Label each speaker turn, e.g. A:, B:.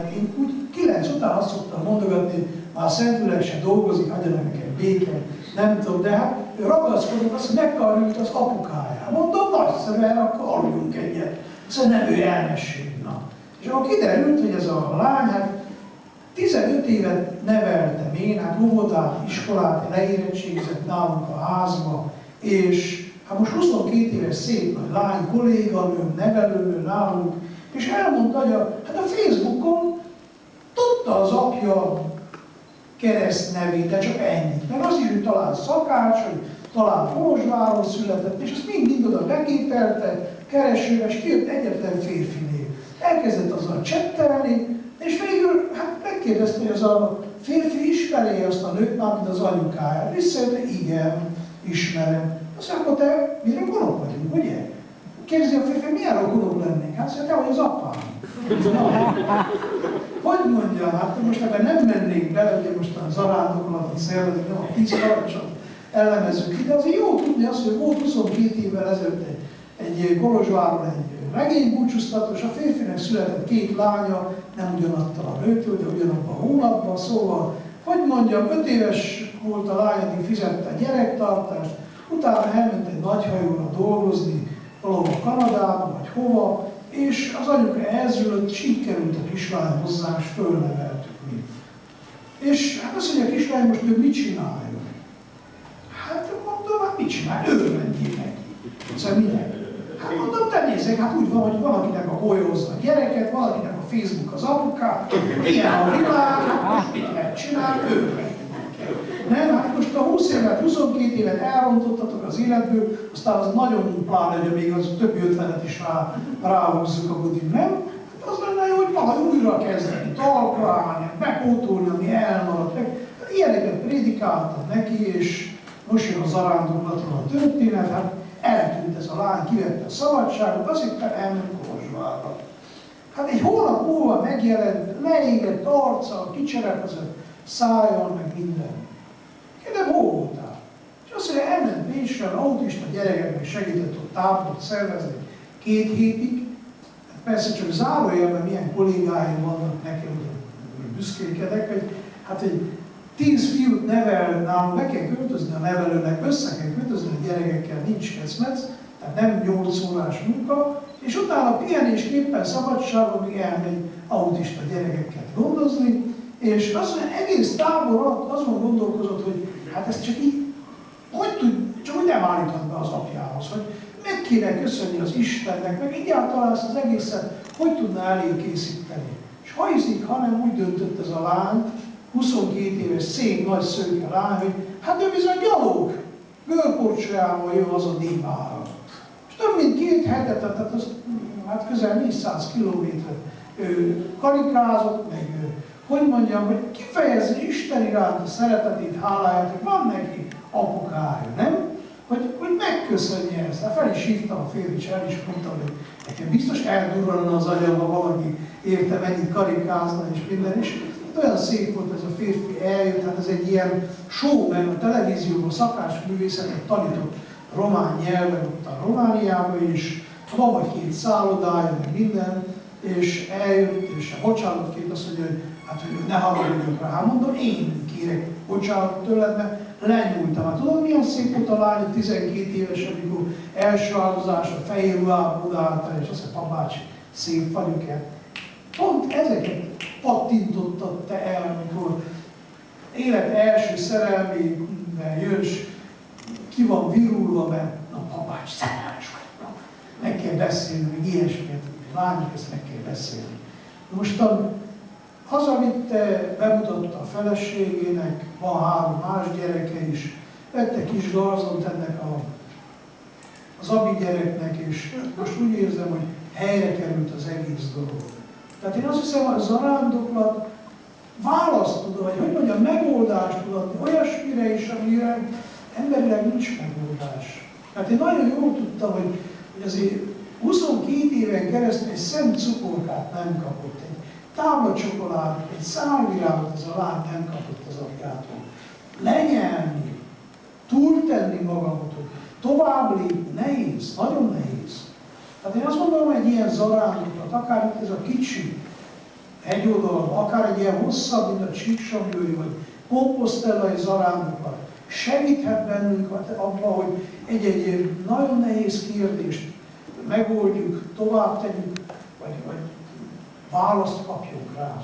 A: Én úgy 9 után azt szoktam mondogatni, már a Szentülek se dolgozik, hagyjanak nekem békén, nem tudom, de hát ő ragaszkodott, azt megkarült az apukáját. Mondom, nagyszerűen, akkor aluljunk egyet. Szóval nem ő elmesél. És akkor kiderült, hogy ez a lány, hát 15 évet neveltem én, hát óvodát, iskolát, leérettségizett nálunk a házba, és hát most 22 éves szép nagy lány, kolléganőm, nevelőnő nálunk, és elmondta, hogy hát a Facebookon tudta az apja keresztnevét, de csak ennyit. Meg az is, hogy talán Szakács, hogy talán Kolozsváron született, és azt mind oda beképelte, keresőbe, és kijött egyetlen férfi név. Elkezdett azzal csettelni, és végül hát megkérdezte, hogy az a férfi ismeri azt a nőt, már mint az anyukáját. Visszajött, hogy igen, ismerem. Azt mondja, akkor te mi rokonok vagyunk, ugye? Kérdezi a férfi, milyen rokonok lennénk? Hát mondja, te vagy az apám. Hogy mondja, hát most ebben nem mennénk bele, ugye most a zarándokolatot szervezik, nem a 10 parancsot elemezzük ki, de azért jó tudni azt, hogy volt 22 évvel ezelőtt egy Kolozsváron egy regénybúcsúztató, és a férfinek született 2 lánya, nem ugyanattól a nőtől, de ugyanabban a hónapban, szóval, hogy mondjam, 5 éves volt a lány, addig fizette a gyerektartást, utána elment egy nagyhajóra dolgozni, valahol Kanadába, vagy hova, és az anyuka elzülött, és így került a kislány hozzá, és fölneveltük mi. És hát azt mondja, a kislány, most ő mit csináljon? Hát mondom, hát mit csinál? Örvendjél neki. Szóval minek? Hát mondom, te nézzek, hát úgy van, hogy valakinek a golyó hozza a gyereket, valakinek a Facebook az apukát, ilyen a világ, hát most mit lehet csinálni? Örvendjél. Nem, hát most a 20 évet, 22 évet elrontottatok az életből, aztán az nagyon pláne, hogy még az többi 50-et is ráhúzzuk a budim, nem? Hát az lenne jó, hogy valahogy újra kezdeni, talpra állni, megpótolni, ami elmaradt, meg. Ilyeneket prédikáltam neki, és most jön a zarándoklatról a történet, hát eltűnt ez a lány, kivette a szabadságot, azért elment Kolozsvárra. Hát egy hónap múlva megjelent, leégett arccal, kicserepezett szájjal, meg minden. Kérdem, hol voltál? És azt mondja, elment Pécsre, autista gyerekeknek segített ott tábort szervezni 2 hétig. Hát persze csak zárójelben milyen kollégáim vannak nekem, hogy büszkékedek, hogy hát egy 10 fiút nevel, nálunk be kell költözni a nevelőnek, össze kell költözni a gyerekekkel, nincs keszmec, tehát nem 8 órás munka, és utána pihenésképpen szabadságon még elmegy autista gyerekeket gondozni, és azt mondja, egész tábor alatt azon gondolkozott, hogy hát ezt csak így, csak úgy nem állíthat be az apjához, hogy meg kéne köszönni az Istennek, meg egyáltalán ezt az egészet hogy tudná előkészíteni. És ha hiszik, hanem úgy döntött ez a lány, 22 éves, szép, nagy szőke lány, hogy hát ő bizony gyalog, görkorcsolyával jön az a Dévára. És több mint 2 hetet, tehát az, hát közel 400 kilométert karikázott, meg hogy mondjam, hogy kifejezni Isten iránt a szeretetét, háláját, hogy van neki apukája, nem? Hogy megköszönje ezt. Hát fel is hívtam a férjét, és el is mondtam, hogy nekem biztos eldurranna az agyam, ha valaki érte mennyit karikázna és minden, és olyan szép volt ez a férfi, eljött, hát ez egy ilyen showman, a televízióban szakácsművészetet tanított román nyelven ott a Romániában is, van vagy 2 szállodája, meg minden, és eljött, és a bocsánatkért azt mondja, hogy hát, hogy ne haragudjak rá. Hát mondom, én kérek bocsánatot tőled, mert lenyúltam. Hát tudod, milyen szép volt a lány, 12 éves, amikor első áldozás, a fehér ruhába odaállta, és azt mondja, papácsi, szép vagyok-e? Pont ezeket pattintottad te el, amikor élet első szerelmével jössz, ki van virulva, mert na papács, szerelmes vagy, meg kell beszélni, meg ilyesmiket, lányok, ezt meg kell beszélni. Mostan hazavitte, bemutatta a feleségének, van 3 más gyereke is, vette kis garzont ennek az Abi gyereknek, és most úgy érzem, hogy helyre került az egész dolog. Tehát én azt hiszem, hogy a zarándoklat választ tud, vagy hogy mondjam, megoldást tud adni olyasmire is, amire emberileg nincs megoldás. Tehát én nagyon jól tudtam, hogy azért 22 éven keresztül egy szem cukorkát nem kapott, egy tábla csokoládét, egy szálvirágot ez a lány nem kapott az apjától. Lenyelni, túltenni magamot, hogy tovább lépni, nehéz, nagyon nehéz. Tehát én azt mondom, hogy egy ilyen zarándoklat, akár itt ez a kicsi hegyoldalon, akár egy ilyen hosszabb, mint a Csíksomlyói, vagy komposztellai zarándokat, segíthet bennünket abban, hogy egy nagyon nehéz kérdést megoldjuk, tovább tegyük, vagy választ kapjunk rá.